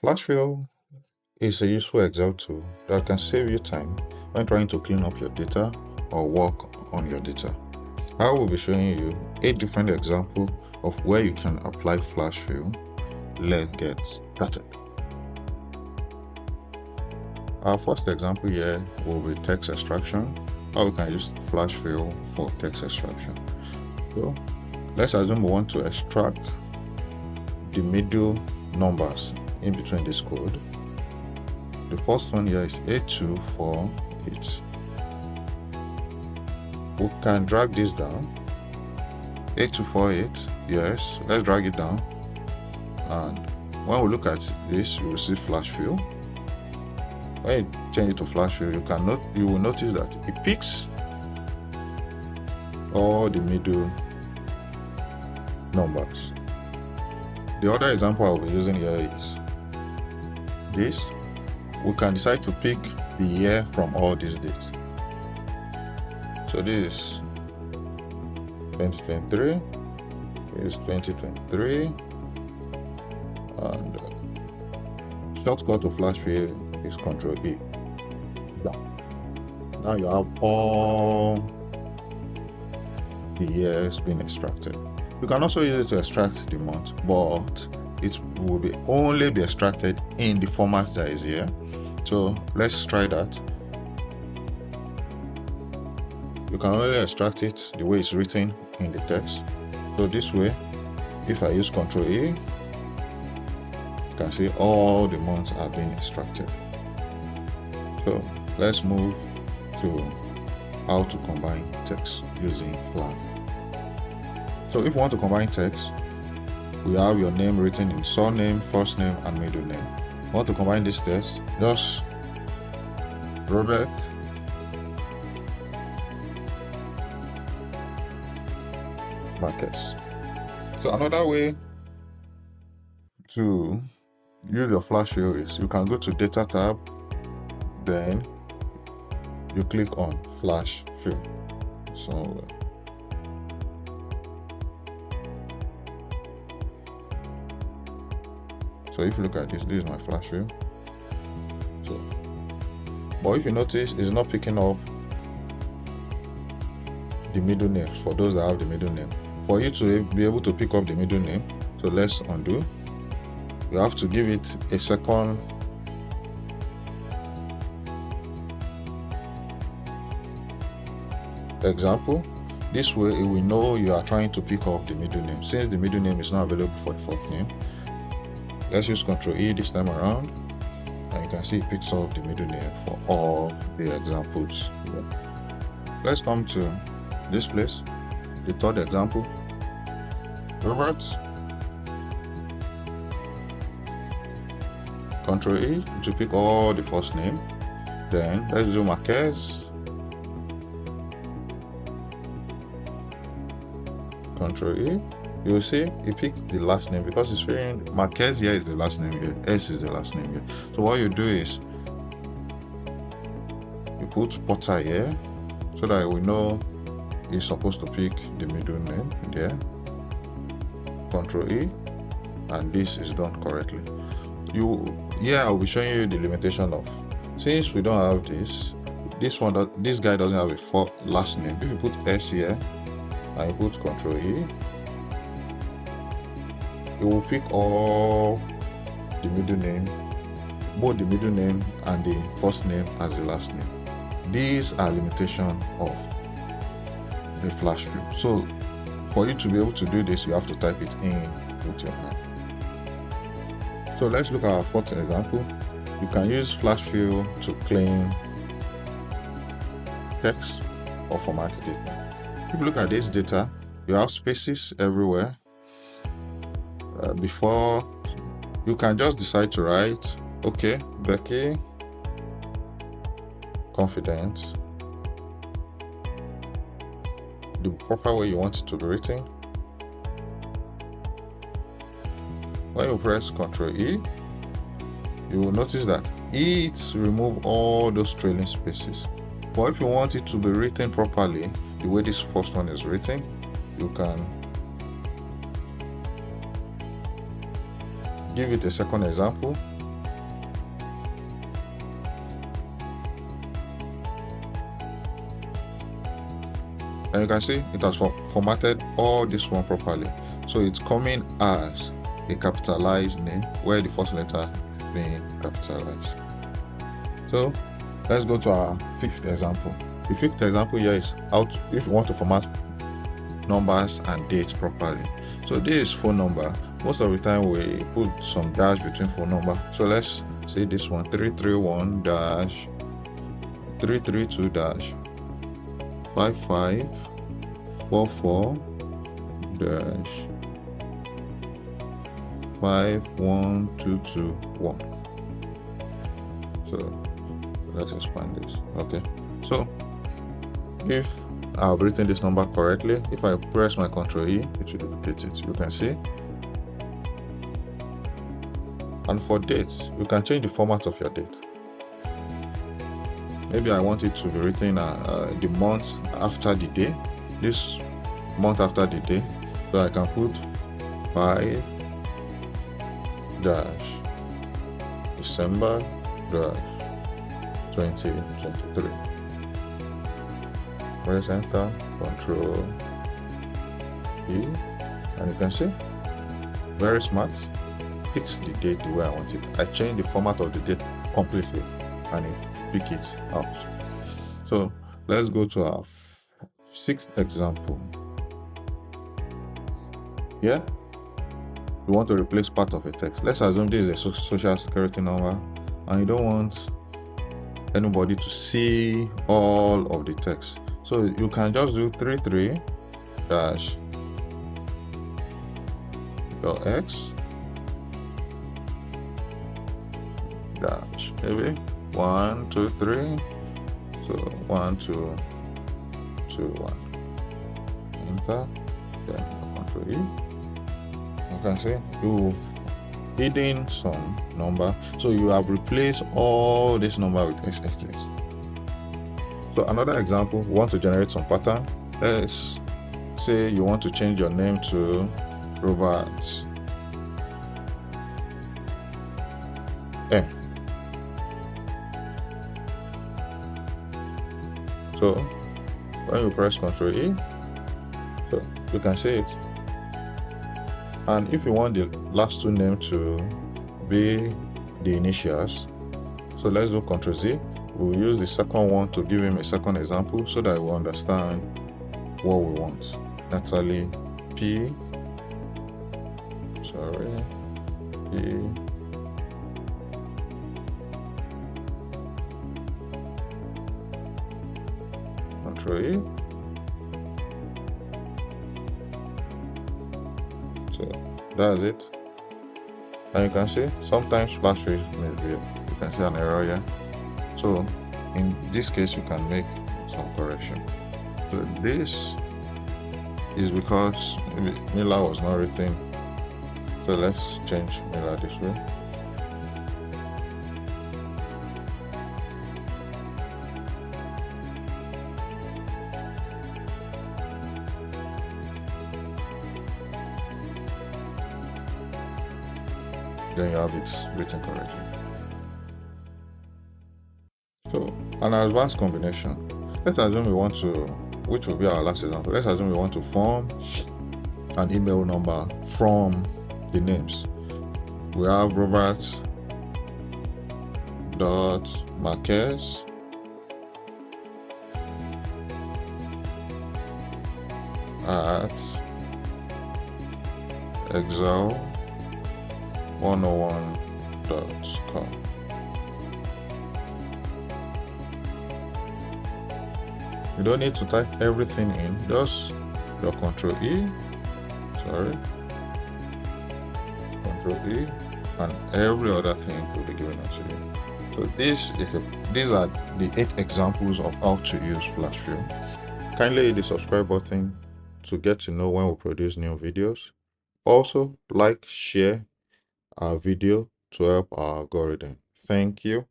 Flash fill is a useful Excel tool that can save you time when trying to clean up your data or work on your data. I will be showing you 8 different examples of where you can apply flash fill. Let's get started. Our first example here will be text extraction. How we can use flash fill for text extraction. So let's assume we want to extract the middle numbers in between this code. The first one here is 8248. We can drag this down. 8248, yes, let's drag it down. And when we look at this, you will see flash fill. When you change it to flash fill, you will notice that it picks all the middle numbers. The other example I'll be using here is this. We can decide to pick the year from all these dates. So this is 2023, this is 2023, and shortcut to flash fill is Ctrl E. Now you have all the years being extracted. You can also use it to extract the month, but it will only be extracted in the format that is here. So let's try that. You can only extract it the way it's written in the text. So this way, if I use Ctrl E, you can see all the months are being extracted. So let's move to how to combine text using flag. So if you want to combine text, we have your name written in surname, first name, and middle name. You want to combine this text, just Robert Marquez. So another way to use your flash fill is you can go to data tab, then you click on flash fill. So if you look at this is my flash fill. So, but if you notice, it's not picking up the middle name for those that have the middle name. For you to be able to pick up the middle name, so let's undo. You have to give it a second example. This way it will know you are trying to pick up the middle name, since the middle name is not available for the first name. Let's use Ctrl E this time around, and you can see it picks up the middle name for all the examples here. Let's come to this place, the third example, Robert. Ctrl E to pick all the first name. Then let's do Marquez. Ctrl E. You'll see it picked the last name because it's feeling Marquez here is the last name here, S is the last name here. So what you do is you put Potter here so that we know it's supposed to pick the middle name there. Ctrl E, and this is done correctly. I'll be showing you the limitation of, since we don't have this guy doesn't have a last name. If you put S here and you put Ctrl E, it will pick all the middle name, both the middle name and the first name as the last name. These are limitations of the flash fill. So for you to be able to do this, you have to type it in with your hand. So let's look at our fourth example. You can use flash fill to clean text or format data. If you look at this data, you have spaces everywhere. Before, you can just decide to write, okay, Becky, confident, the proper way you want it to be written. When you press Ctrl E, you will notice that it removes all those trailing spaces. But if you want it to be written properly, the way this first one is written, you can give it a second example. And you can see it has formatted all this one properly. So it's coming as a capitalized name where the first letter being capitalized. So let's go to our fifth example. The fifth example here is how to, if you want to format numbers and dates properly. So this is phone number. Most of the time we put some dash between phone number. So let's say this one 331 dash 332 dash 5544 dash 51221. So let's expand this. Okay, so if I've written this number correctly, if I press my Ctrl E, it will duplicate it. You can see. And for dates, you can change the format of your date. Maybe I want it to be written the month after the day, this month after the day. So I can put 5 dash December dash 2023. Press enter, Ctrl E, and you can see, very smart, picks the date the way I want it. I change the format of the date completely and it picks it out. So let's go to our sixth example. Here, we want to replace part of a text. Let's assume this is a social security number and you don't want anybody to see all of the text. So you can just do 33 dash your X dash maybe 1 2 3. So 1 2 2 1. Enter. Then Ctrl E. You can see you've hidden some number, so you have replaced all this number with XX. So another example, we want to generate some pattern. Let's say you want to change your name to Robert M. So when you press Ctrl E, so you can see it. And if you want the last two names to be the initials, so let's do Ctrl Z. We'll use the second one to give him a second example so that we'll understand what we want. Natalie P. Sorry. P. Ctrl E. So that's it. And you can see sometimes flash rate may be, you can see an error here. So in this case, you can make some correction. So this is because Miller was not written. So let's change Miller this way. Then you have it written correctly. So an advanced combination. Let's assume we want to, which will be our last example. Let's assume we want to form an email number from the names. We have Robert dot Marquez at excel101.com. You don't need to type everything in, just your Ctrl E, Ctrl E, and every other thing will be given to you. So these are the 8 examples of how to use Flash Fill. Kindly hit the subscribe button to get to know when we produce new videos. Also, like, share our video to help our algorithm. Thank you.